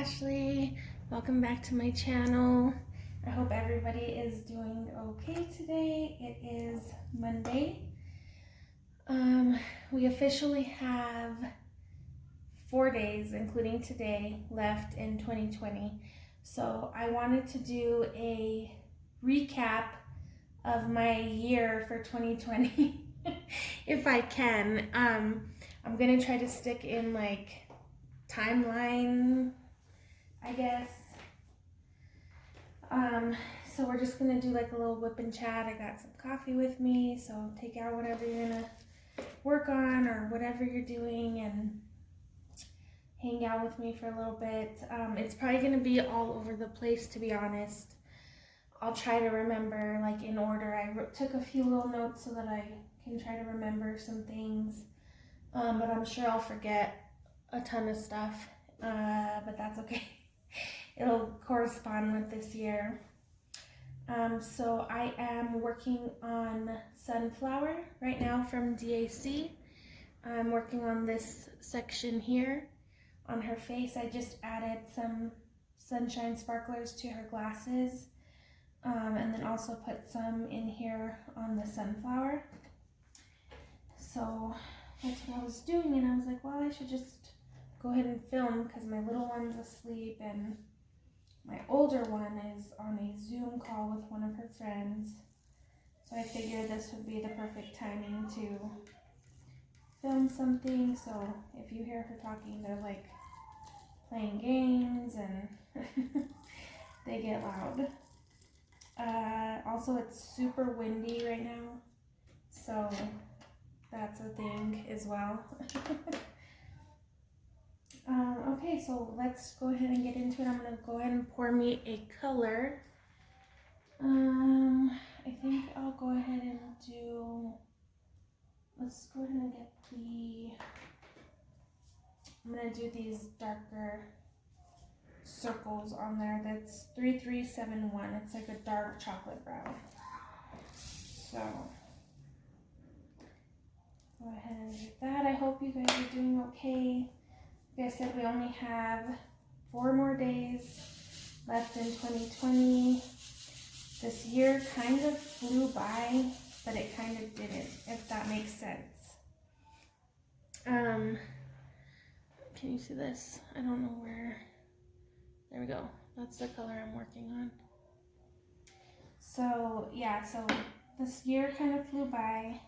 Ashley. Welcome back to my channel. I hope everybody is doing okay today. It is Monday. We officially have 4 days, including today, left in 2020. So I wanted to do a recap of my year for 2020 if I can. I'm gonna try to stick in like timeline, I guess. So we're just gonna do like a little whip and chat. I got some coffee with me, so take out whatever you're gonna work on or whatever you're doing and hang out with me for a little bit. It's probably gonna be all over the place, to be honest. I'll try to remember like in order. I took a few little notes so that I can try to remember some things, but I'm sure I'll forget a ton of stuff, but that's okay. It'll correspond with this year. So I am working on Sunflower right now from DAC. I'm working on this section here on her face. I just added some sunshine sparklers to her glasses, and then also put some in here on the sunflower. So that's what I was doing, and I was like, well, I should just go ahead and film because my little one's asleep and my older one is on a Zoom call with one of her friends. So I figured this would be the perfect timing to film something. So if you hear her talking, they're like playing games and they get loud. Also, it's super windy right now, so that's a thing as well. Okay, so let's go ahead and get into it. I'm going to go ahead and pour me a color. I think I'll go ahead and do, let's go ahead and get I'm going to do these darker circles on there. That's 3371. It's like a dark chocolate brown. So go ahead and do that. I hope you guys are doing okay. Like I said, we only have 4 more days left in 2020. This year kind of flew by, but it kind of didn't, if that makes sense. Can you see this? I don't know where. There we go. That's the color I'm working on. So yeah, so this year kind of flew by.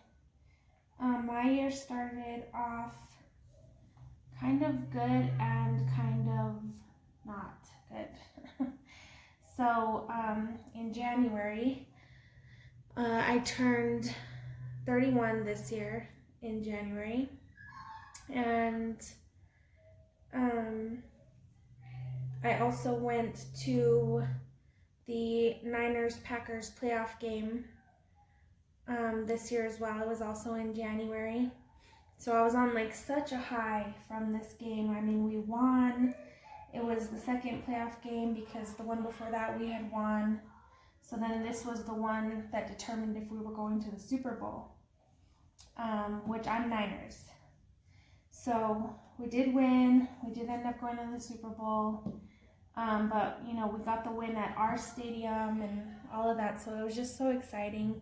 My year started off kind of good and kind of not good. So in January, I turned 31 this year in January, and I also went to the Niners-Packers playoff game this year as well. It was also in January. So I was on like such a high from this game. I mean, we won. It was the second playoff game because the one before that we had won. So then this was the one that determined if we were going to the Super Bowl, which I'm Niners. So we did win. We did end up going to the Super Bowl. But, you know, we got the win at our stadium and all of that. So it was just so exciting.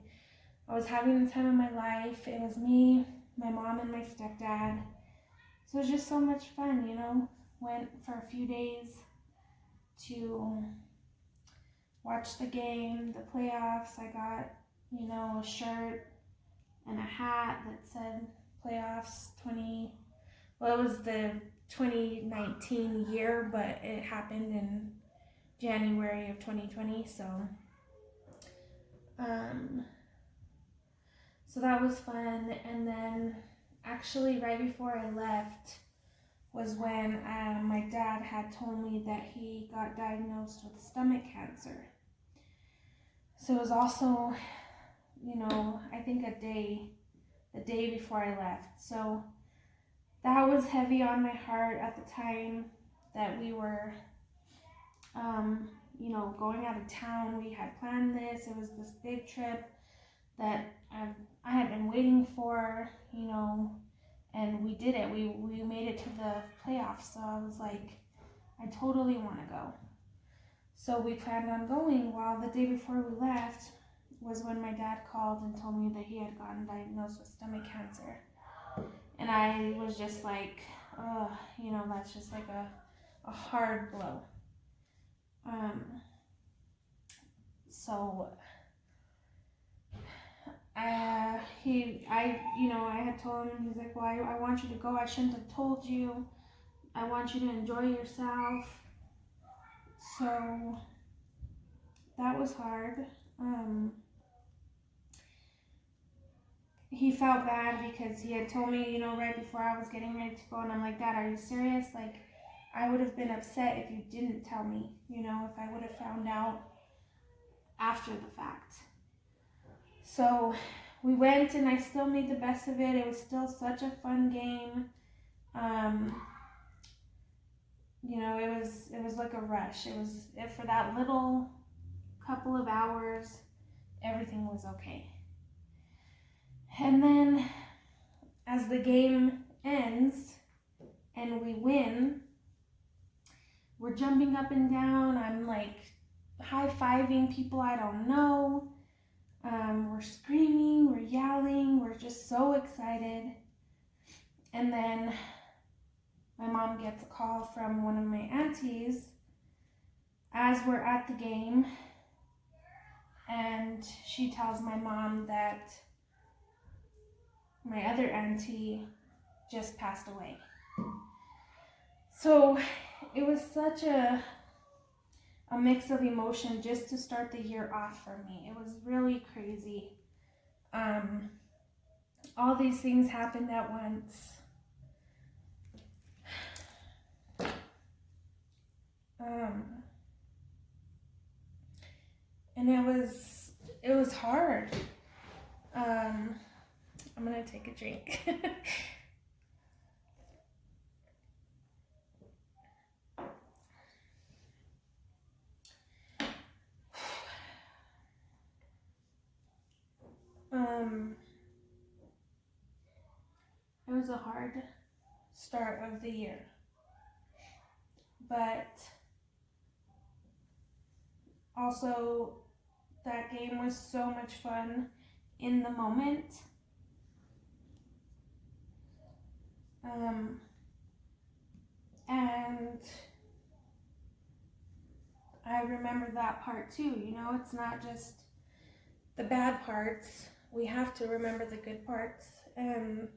I was having the time of my life. It was me, my mom, and my stepdad. So it was just so much fun, you know. Went for a few days to watch the game, the playoffs. I got, you know, a shirt and a hat that said playoffs 20. Well, it was the 2019 year, but it happened in January of 2020. So that was fun. And then actually right before I left was when my dad had told me that he got diagnosed with stomach cancer. So it was also, you know, I think the day before I left. So that was heavy on my heart at the time that we were, you know, going out of town. We had planned this. It was this big trip that I had been waiting for, you know, and we did it. We made it to the playoffs. So I was like, I totally want to go. So we planned on going. Well, the day before we left was when my dad called and told me that he had gotten diagnosed with stomach cancer. And I was just like, that's just like a hard blow. So I had told him, he's like, well, I want you to go. I shouldn't have told you. I want you to enjoy yourself. So that was hard. He felt bad because he had told me, right before I was getting ready to go, and I'm like, Dad, are you serious? Like, I would have been upset if you didn't tell me, if I would have found out after the fact. So we went, and I still made the best of it. It was still such a fun game. It was like a rush. For that little couple of hours, everything was okay. And then as the game ends and we win, we're jumping up and down. I'm like high-fiving people I don't know. We're screaming, we're yelling, we're just so excited. And then my mom gets a call from one of my aunties as we're at the game, and she tells my mom that my other auntie just passed away. So it was such a mix of emotion just to start the year off for me. It was really crazy. All these things happened at once. And it was hard. I'm gonna take a drink. It was a hard start of the year, but also that game was so much fun in the moment. And I remember that part too. It's not just the bad parts. We have to remember the good parts and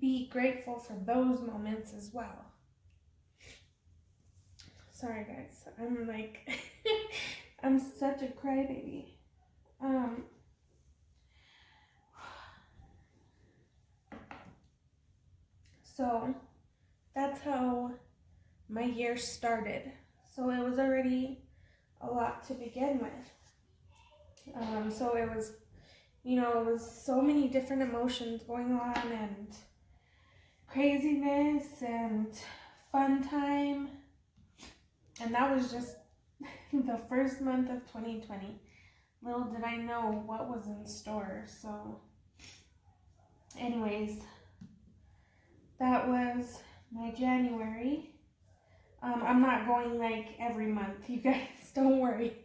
be grateful for those moments as well. Sorry guys, I'm like, I'm such a crybaby. So that's how my year started. So it was already a lot to begin with. So it was, it was so many different emotions going on, and craziness and fun time. And that was just the first month of 2020. Little did I know what was in store. So anyways, that was my January. I'm not going like every month, you guys, don't worry.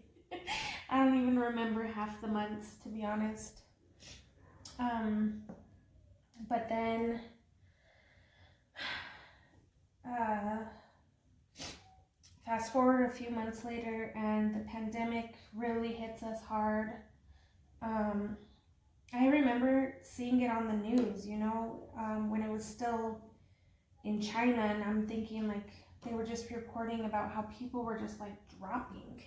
I don't even remember half the months, to be honest. But then fast forward a few months later, and the pandemic really hits us hard. I remember seeing it on the news, when it was still in China, and I'm thinking like they were just reporting about how people were just like dropping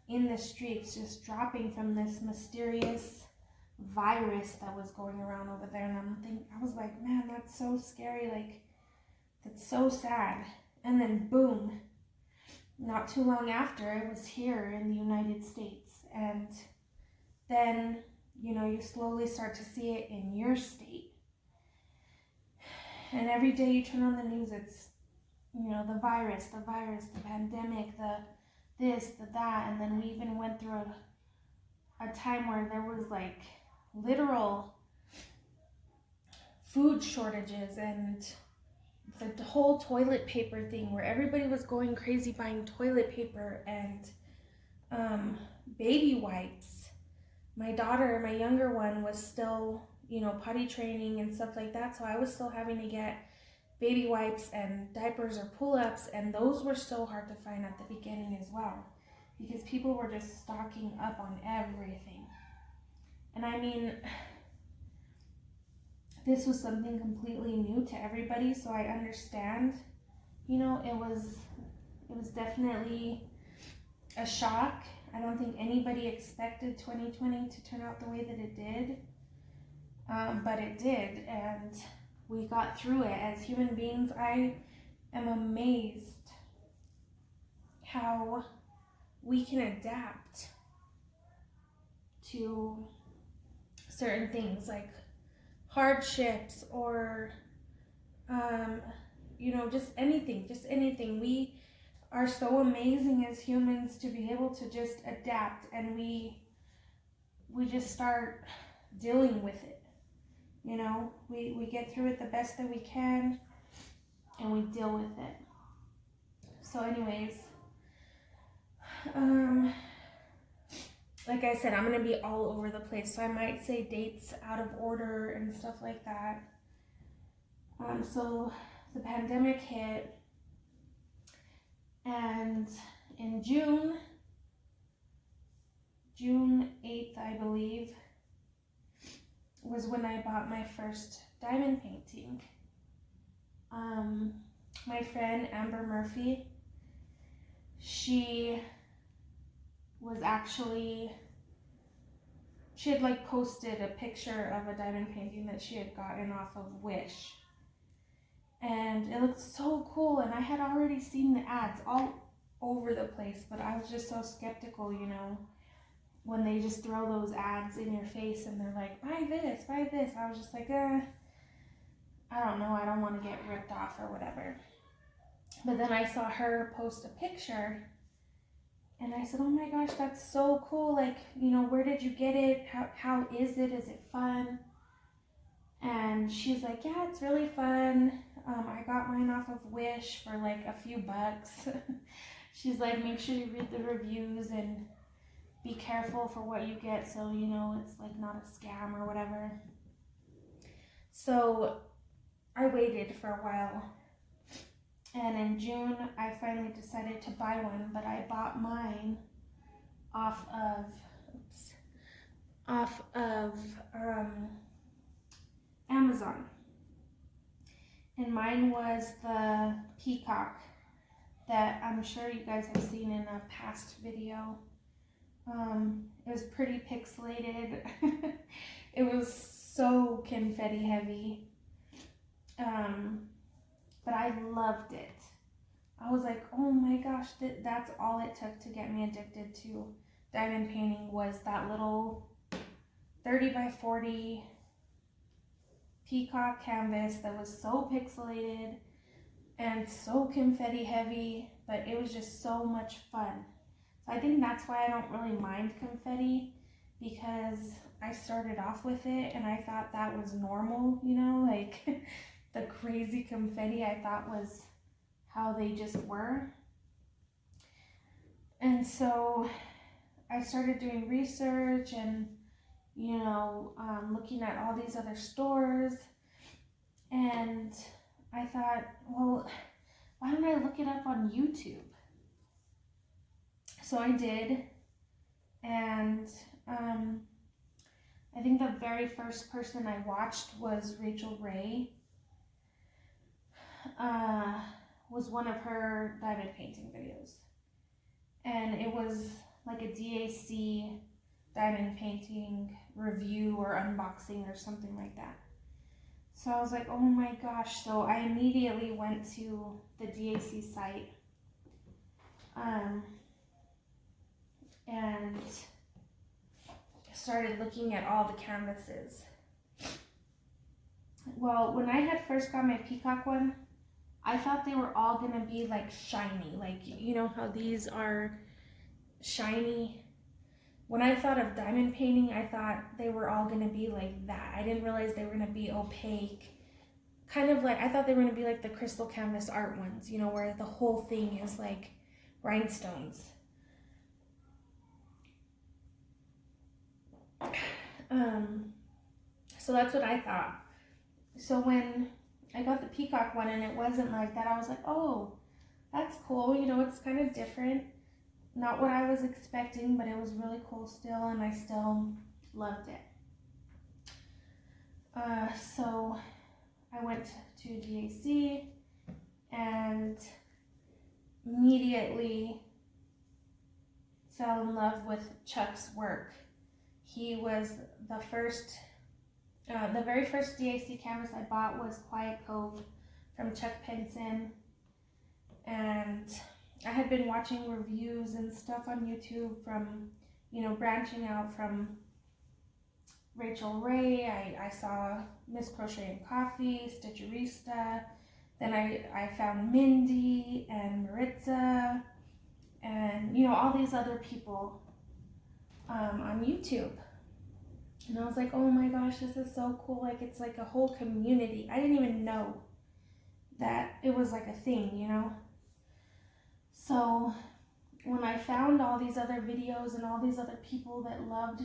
in the streets, just dropping from this mysterious virus that was going around over there. And I was like, man, that's so scary, like that's so sad. And then boom, not too long after, it was here in the United States. And then, you slowly start to see it in your state. And every day you turn on the news, it's, the virus, the pandemic, the this, the that. And then we even went through a time where there was like literal food shortages and the whole toilet paper thing where everybody was going crazy buying toilet paper and baby wipes. My daughter, my younger one, was still, you know, potty training and stuff like that, so I was still having to get baby wipes and diapers or pull-ups, and those were so hard to find at the beginning as well, because people were just stocking up on everything. And I mean, this was something completely new to everybody, so I understand, you know, it was definitely a shock. I don't think anybody expected 2020 to turn out the way that it did, but it did, and we got through it. As human beings, I am amazed how we can adapt to certain things like hardships or, you know, just anything. We are so amazing as humans to be able to just adapt, and we just start dealing with it. You know, we get through it the best that we can, and we deal with it. So anyways, like I said, I'm going to be all over the place, so I might say dates out of order and stuff like that. So the pandemic hit, and in June 8th, I believe, was when I bought my first diamond painting. My friend Amber Murphy, she had like posted a picture of a diamond painting that she had gotten off of Wish, and it looked so cool, and I had already seen the ads all over the place, but I was just so skeptical, you know, when they just throw those ads in your face and they're like, buy this. I was just like, I don't know, I don't want to get ripped off or whatever. But then I saw her post a picture, and I said, oh my gosh, that's so cool. Like, you know, where did you get it? How is it? Is it fun? And she's like, yeah, it's really fun. I got mine off of Wish for like a few bucks. She's like, make sure you read the reviews and be careful for what you get, so you know it's like not a scam or whatever. So I waited for a while, and in June I finally decided to buy one, but I bought mine off of Amazon, and mine was the peacock that I'm sure you guys have seen in a past video. It was pretty pixelated. It was so confetti heavy. But I loved it. I was like, oh my gosh, that's all it took to get me addicted to diamond painting, was that little 30 by 40 peacock canvas that was so pixelated and so confetti heavy, but it was just so much fun. So I think that's why I don't really mind confetti, because I started off with it and I thought that was normal, you know, like the crazy confetti I thought was how they just were. And so I started doing research and, you know, looking at all these other stores, and I thought, well, why don't I look it up on YouTube? So I did, and I think the very first person I watched was Rachel Ray. Was one of her diamond painting videos, and it was like a DAC diamond painting review or unboxing or something like that. So I was like, oh my gosh. So I immediately went to the DAC site and started looking at all the canvases. Well, when I had first got my peacock one, I thought they were all gonna be like shiny, like, you know how these are shiny. When I thought of diamond painting, I thought they were all gonna be like that. I didn't realize they were gonna be opaque kind of like, I thought they were going to be like the crystal canvas art ones, you know, where the whole thing is like rhinestones. So that's what I thought. So when I got the peacock one and it wasn't like that, I was like, oh, that's cool. You know, it's kind of different. Not what I was expecting, but it was really cool still, and I still loved it. So I went to GAC and immediately fell in love with Chuck's work. He was the very first DAC canvas I bought was Quiet Cove from Chuck Pinson, and I had been watching reviews and stuff on YouTube from, you know, branching out from Rachel Ray. I saw Miss Crochet and Coffee, Stitcherista. Then I found Mindy and Maritza and, you know, all these other people on YouTube. And I was like, oh my gosh, this is so cool. Like, it's like a whole community. I didn't even know that it was like a thing, you know? So when I found all these other videos and all these other people that loved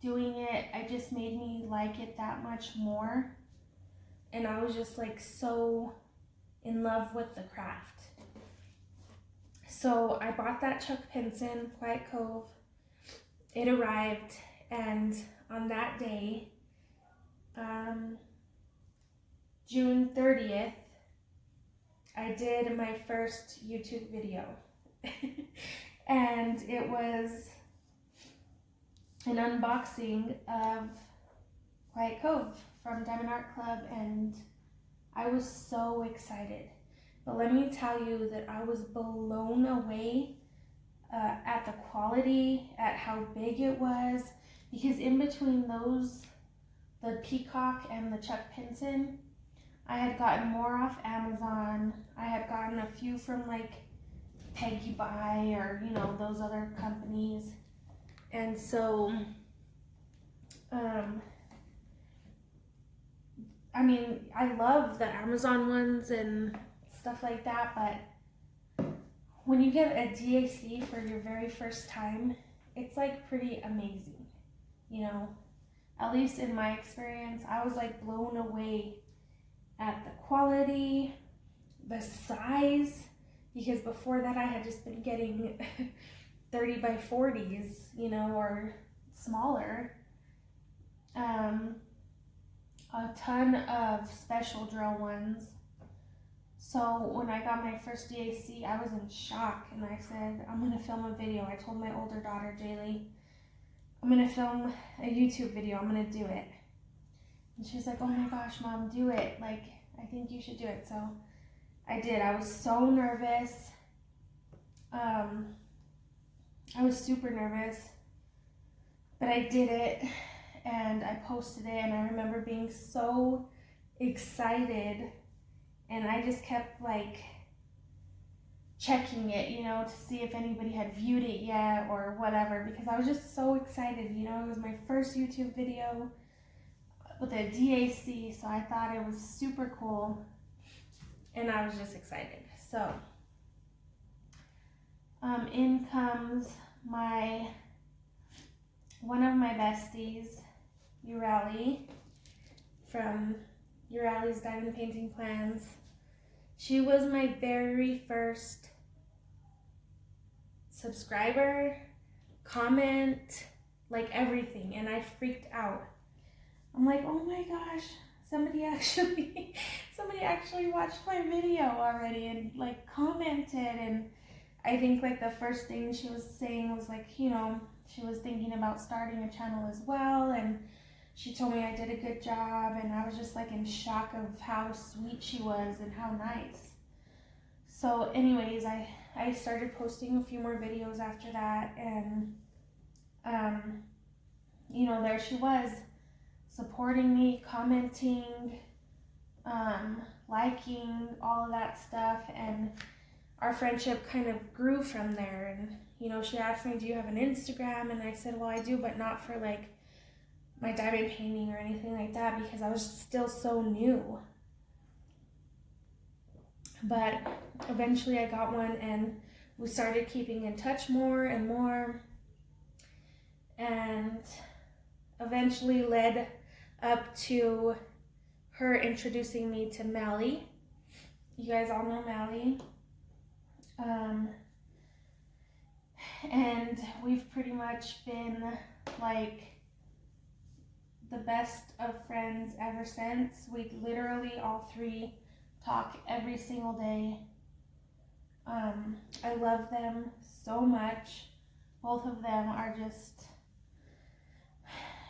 doing it, it just made me like it that much more. And I was just like so in love with the craft. So I bought that Chuck Pinson Quiet Cove. It arrived, and on that day, June 30th, I did my first YouTube video. And it was an unboxing of Quiet Cove from Diamond Art Club, and I was so excited. But let me tell you that I was blown away at the quality, at how big it was, because in between those, the peacock and the Chuck Pinson, I had gotten more off Amazon. I had gotten a few from like Peggy Buy or, you know, those other companies. And so, I mean, I love the Amazon ones and stuff like that, but when you get a DAC for your very first time, it's like pretty amazing, you know? At least in my experience, I was like blown away at the quality, the size, because before that I had just been getting 30 by 40s, you know, or smaller. A ton of special drill ones. So when I got my first DAC, I was in shock, and I said, I'm gonna film a video. I told my older daughter, Jaylee, I'm gonna film a YouTube video, I'm gonna do it. And she's like, oh my gosh, Mom, do it. Like, I think you should do it. So I did. I was so nervous. I was super nervous, but I did it, and I posted it, and I remember being so excited, and I just kept like checking it, you know, to see if anybody had viewed it yet or whatever, because I was just so excited, you know. It was my first YouTube video with a DAC, so I thought it was super cool, and I was just excited. So in comes one of my besties, Urali, from Urali's Diamond Painting Plans. She was my very first subscriber, comment, like everything, and I freaked out. I'm like, oh my gosh, somebody actually watched my video already and like commented. And I think like the first thing she was saying was like, you know, she was thinking about starting a channel as well, and she told me I did a good job, and I was just like in shock of how sweet she was and how nice. So anyways, I started posting a few more videos after that, and you know, there she was, supporting me, commenting, liking, all of that stuff, and our friendship kind of grew from there. And you know, she asked me, do you have an Instagram? And I said, well, I do, but not for like my diamond painting or anything like that, because I was still so new. but eventually I got one, and we started keeping in touch more and more, and eventually led up to her introducing me to Mally. You guys all know Mally. And we've pretty much been like the best of friends ever since. We literally all three talk every single day. I love them so much. Both of them are just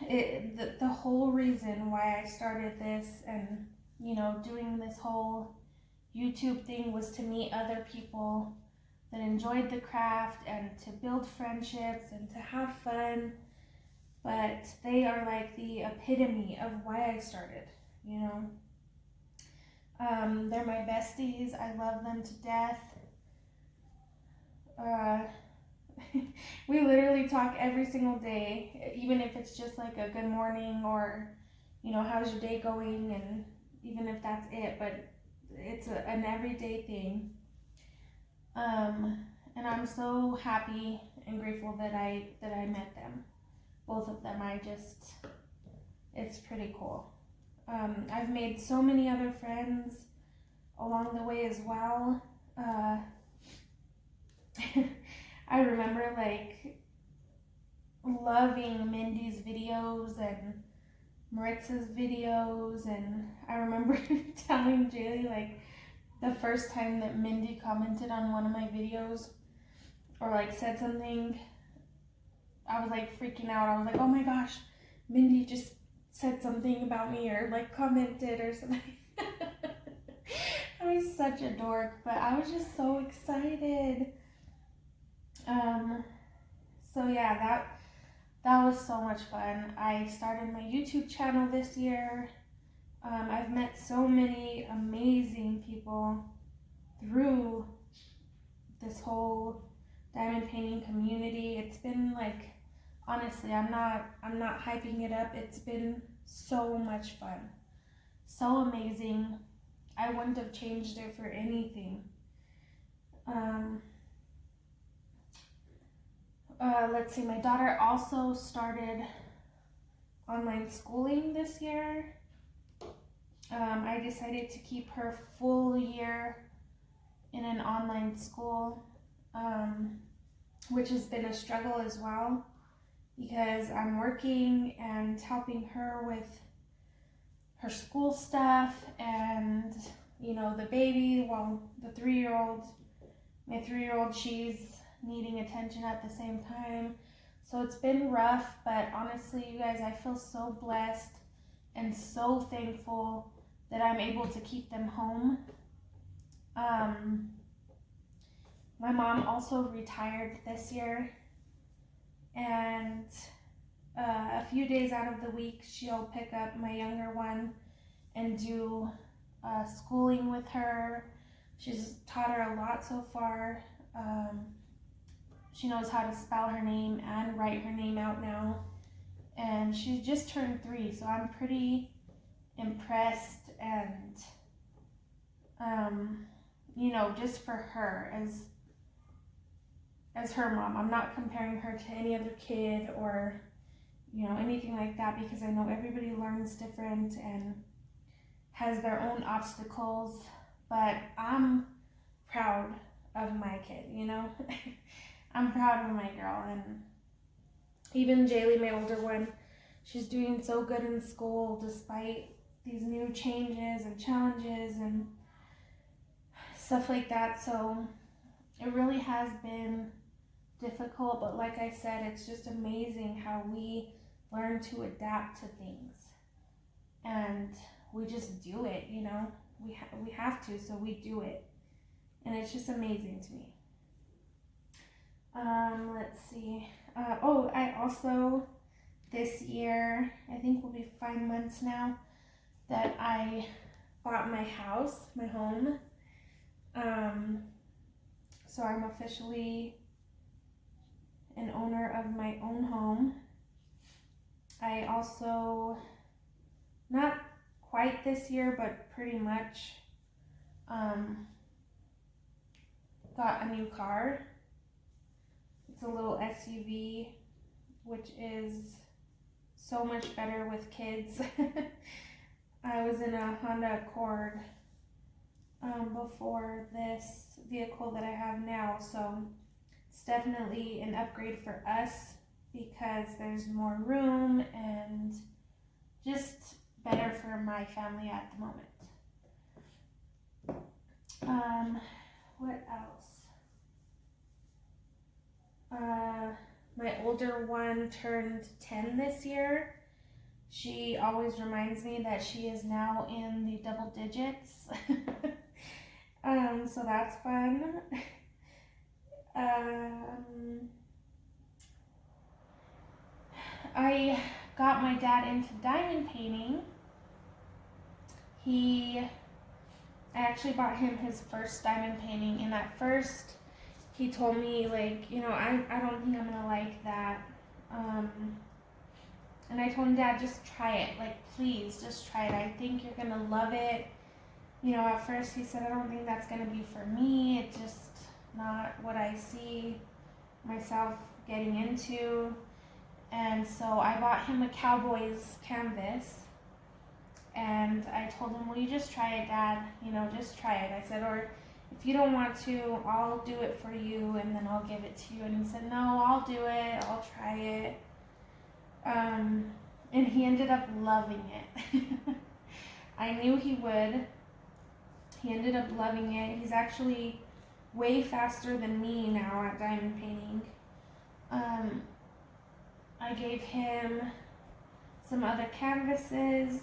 the whole reason why I started this and, you know, doing this whole YouTube thing was to meet other people that enjoyed the craft and to build friendships and to have fun. But they are like the epitome of why I started, you know. They're my besties. I love them to death. We literally talk every single day, even if it's just like a good morning or, you know, how's your day going, and even if that's it, but it's an everyday thing. And I'm so happy and grateful that I met them, both of them. It's pretty cool. I've made so many other friends along the way as well. I remember like loving Mindy's videos and Maritza's videos, and I remember telling Jaylee like the first time that Mindy commented on one of my videos or like said something, I was like freaking out. I was like, oh my gosh, Mindy just said something about me or like commented or something. I was such a dork, but I was just so excited. So yeah, that was so much fun. I started my YouTube channel this year. I've met so many amazing people through this whole diamond painting community. It's been like, honestly, I'm not hyping it up. It's been so much fun, so amazing. I wouldn't have changed it for anything. Let's see, my daughter also started online schooling this year. I decided to keep her full year in an online school, which has been a struggle as well because I'm working and helping her with her school stuff and, you know, the baby, well, the 3-year-old, my 3-year-old, she's needing attention at the same time. So it's been rough, but honestly, you guys, I feel so blessed and so thankful that I'm able to keep them home. My mom also retired this year, and a few days out of the week, she'll pick up my younger one and do schooling with her. She's taught her a lot so far. She knows how to spell her name and write her name out now. And she just turned 3, so I'm pretty impressed and, you know, just for her as her mom. I'm not comparing her to any other kid or, you know, anything like that, because I know everybody learns different and has their own obstacles, but I'm proud of my kid, you know. I'm proud of my girl. And even Jaylee, my older one, she's doing so good in school despite these new changes and challenges and stuff like that. So it really has been difficult, but like I said, it's just amazing how we learn to adapt to things, and we just do it, you know. We have to, so we do it, and it's just amazing to me. Let's see. I also, this year, I think will be 5 months now, that I bought my house, my home. So I'm officially an owner of my own home. I also, not quite this year, but pretty much, got a new car. It's a little SUV, which is so much better with kids. I was in a Honda Accord before this vehicle that I have now, so it's definitely an upgrade for us because there's more room and just better for my family at the moment. What else? My older one turned 10 this year. She always reminds me that she is now in the double digits. So that's fun. I got my dad into diamond painting. I actually bought him his first diamond painting, and at first he told me, like, you know, I don't think I'm gonna like that. And I told him, Dad, just try it. Like, please, just try it. I think you're gonna love it. You know, at first he said, I don't think that's gonna be for me. It's just not what I see myself getting into. And so I bought him a Cowboys canvas. And I told him, well, you just try it, Dad. You know, just try it. I said, or if you don't want to, I'll do it for you and then I'll give it to you. And he said, no, I'll do it. I'll try it. And he ended up loving it. I knew he would. He ended up loving it. He's actually way faster than me now at diamond painting. I gave him some other canvases.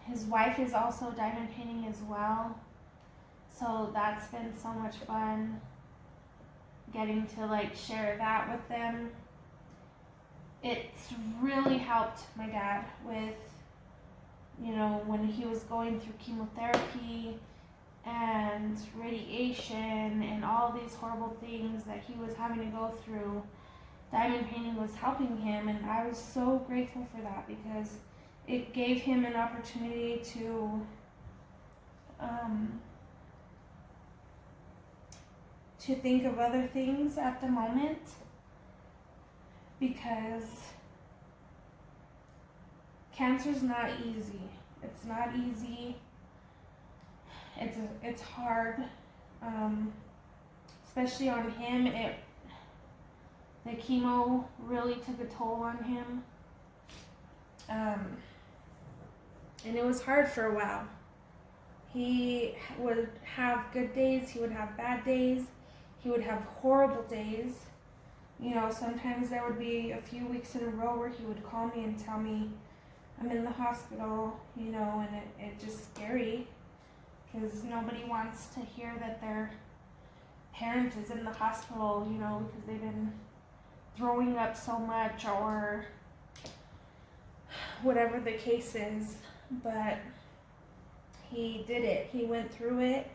His wife is also diamond painting as well. So that's been so much fun getting to like share that with them. It's really helped my dad with, you know, when he was going through chemotherapy and radiation and all these horrible things that he was having to go through. Diamond painting was helping him, and I was so grateful for that because it gave him an opportunity to think of other things at the moment, because cancer's not easy. It's not easy. It's hard, especially on him. The chemo really took a toll on him, and it was hard for a while. He would have good days. He would have bad days. He would have horrible days. You know, sometimes there would be a few weeks in a row where he would call me and tell me, I'm in the hospital, you know, and it's just scary because nobody wants to hear that their parent is in the hospital, you know, because they've been throwing up so much or whatever the case is. But he did it. He went through it.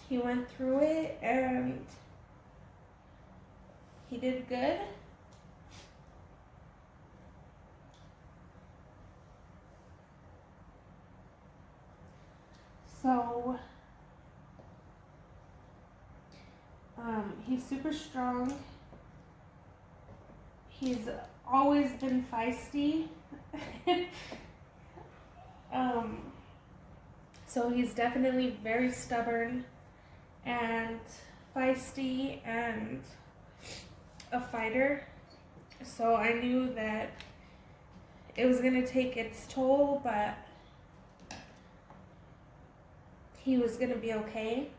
He went through it and he did good. So, he's super strong. He's always been feisty. So he's definitely very stubborn and feisty and a fighter. So I knew that it was going to take its toll, but he was going to be okay.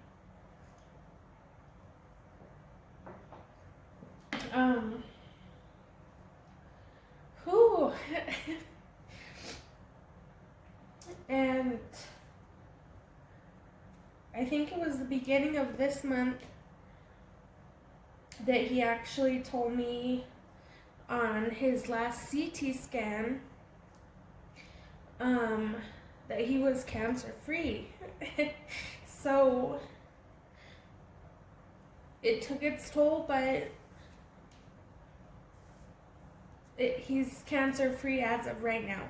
Whew. And I think it was the beginning of this month that he actually told me on his last CT scan that he was cancer free. So it took its toll, but he's cancer-free as of right now.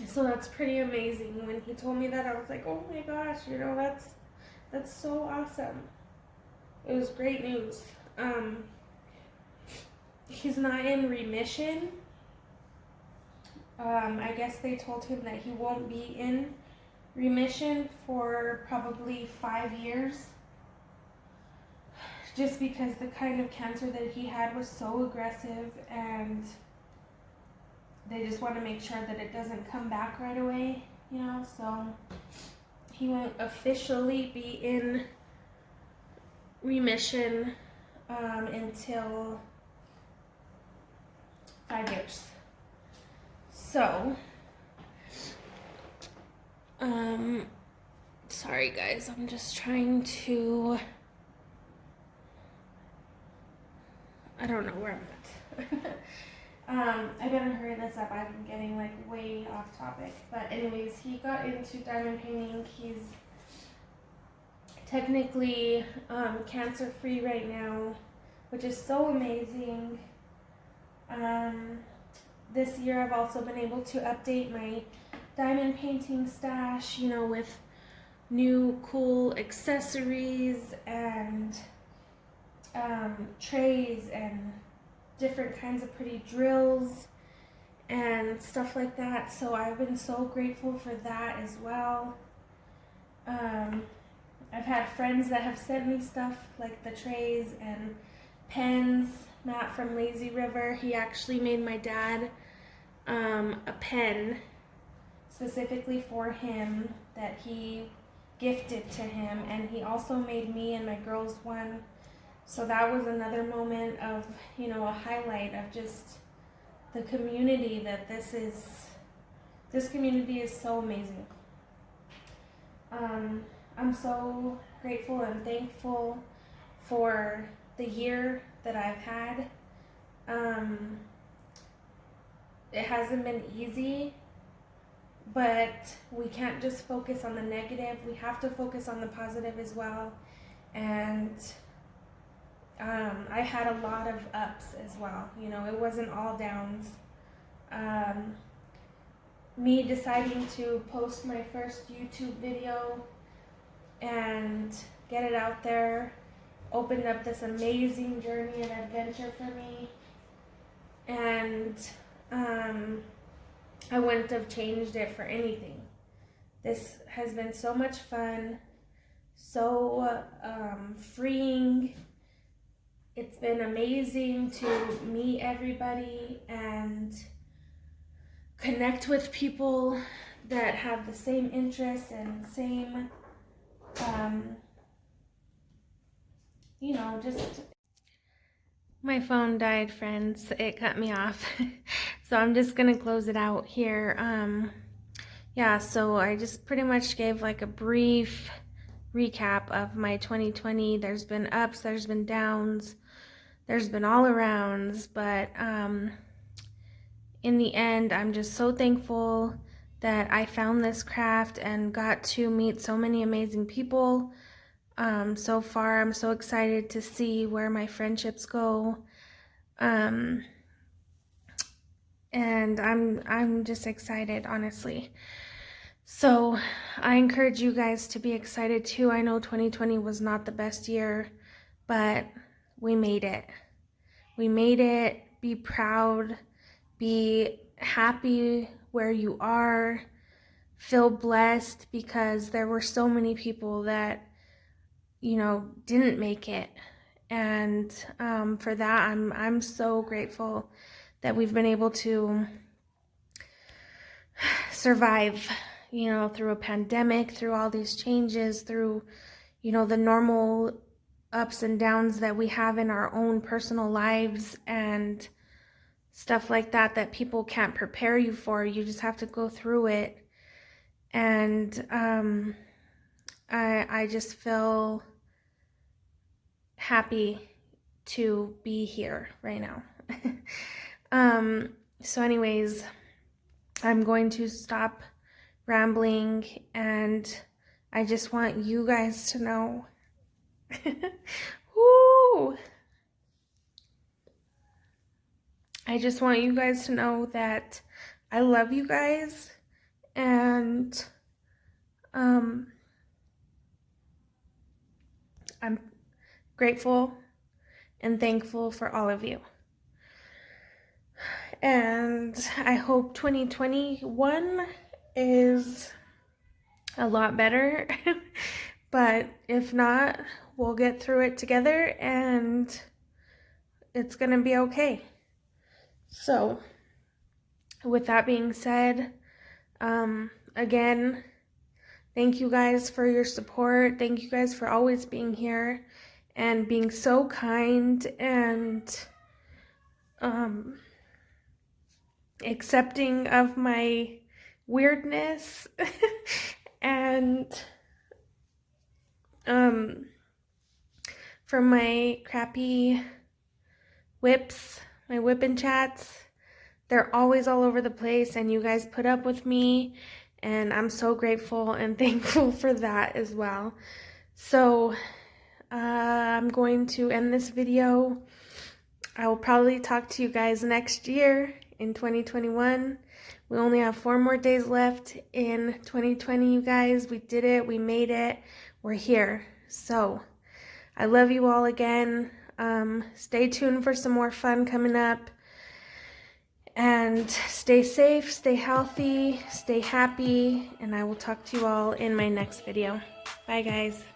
So that's pretty amazing. When he told me that, I was like, oh my gosh, you know, that's so awesome. It was great news. He's not in remission. I guess they told him that he won't be in remission for probably 5 years, just because the kind of cancer that he had was so aggressive, and they just want to make sure that it doesn't come back right away, you know, so he won't officially be in remission until 5 years. So, sorry guys, I'm just trying to, I don't know where I'm at. I better hurry this up. I'm getting like way off topic. But anyways, he got into diamond painting. He's technically cancer-free right now, which is so amazing. This year I've also been able to update my diamond painting stash, you know, with new cool accessories and trays and different kinds of pretty drills and stuff like that. So I've been so grateful for that as well. I've had friends that have sent me stuff like the trays and pens. Matt from Lazy River, he actually made my dad a pen specifically for him that he gifted to him, and he also made me and my girls one. So that was another moment of, you know, a highlight of just the community that this community is so amazing. I'm so grateful and thankful for the year that I've had. It hasn't been easy, but we can't just focus on the negative. We have to focus on the positive as well. And I had a lot of ups as well. You know, it wasn't all downs. Me deciding to post my first YouTube video and get it out there opened up this amazing journey and adventure for me. And I wouldn't have changed it for anything. This has been so much fun, so freeing. It's been amazing to meet everybody and connect with people that have the same interests and same, you know, just... My phone died, friends. It cut me off. So I'm just gonna close it out here. Yeah, so I just pretty much gave like a brief recap of my 2020. There's been ups, there's been downs, there's been all arounds, but in the end, I'm just so thankful that I found this craft and got to meet so many amazing people. So far, I'm so excited to see where my friendships go. And I'm just excited, honestly. So I encourage you guys to be excited too. I know 2020 was not the best year, but we made it. We made it. Be proud. Be happy where you are. Feel blessed, because there were so many people that, you know, didn't make it. And for that, I'm so grateful that we've been able to survive, you know, through a pandemic, through all these changes, through, you know, the normal ups and downs that we have in our own personal lives and stuff like that, that people can't prepare you for. You just have to go through it. And I just feel happy to be here right now. So anyways, I'm going to stop rambling, and I just want you guys to know woo, I just want you guys to know that I love you guys, and I'm grateful and thankful for all of you. And I hope 2021 is a lot better, but if not, we'll get through it together and it's gonna be okay. So with that being said, again, thank you guys for your support. Thank you guys for always being here and being so kind and accepting of my weirdness and for my crappy WIPs, my WIP and chats. They're always all over the place, and you guys put up with me, and I'm so grateful and thankful for that as well. So I'm going to end this video. I will probably talk to you guys next year in 2021. We only have 4 more days left in 2020, you guys. We did it. We made it. We're here. So I love you all again. Stay tuned for some more fun coming up. And stay safe, stay healthy, stay happy, and I will talk to you all in my next video. Bye, guys.